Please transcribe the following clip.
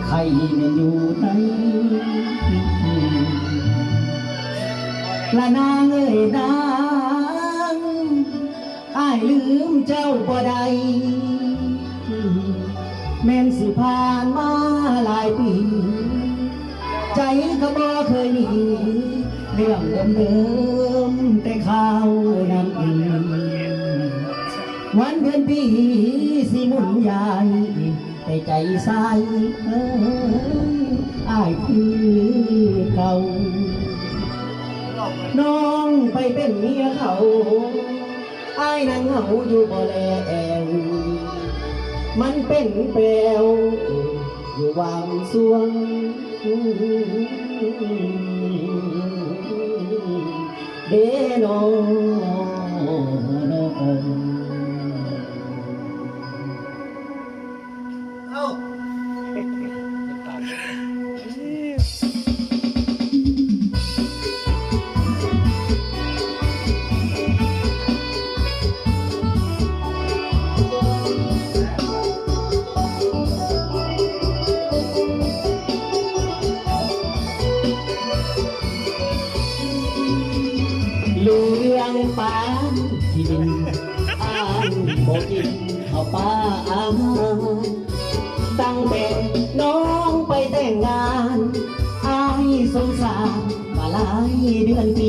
ใครมันอยู่ในละนางเอ้ยนางอ้ายลืมเจ้าบ่ได้แม่นสิผ่านมาหลายปีใจก็บ่เคยหนีเรื่องเดิมๆแต่ข่าวนำวันเดือนปีสิหมุนยายแต่ใจสายอ้ายคือเก่าน้องไปเป็นเมียเขาอ้ายนั่งเหงาอยู่บ่แลมันเป็นแปลวอยู่วางสวงเดโนลูเรื่องป่าที่ดินอ่านบ่กินข้าวปลาอาหารตั้งแต่น้องไปแต่งงานอ้ายสงสารมาหลายเดือนปี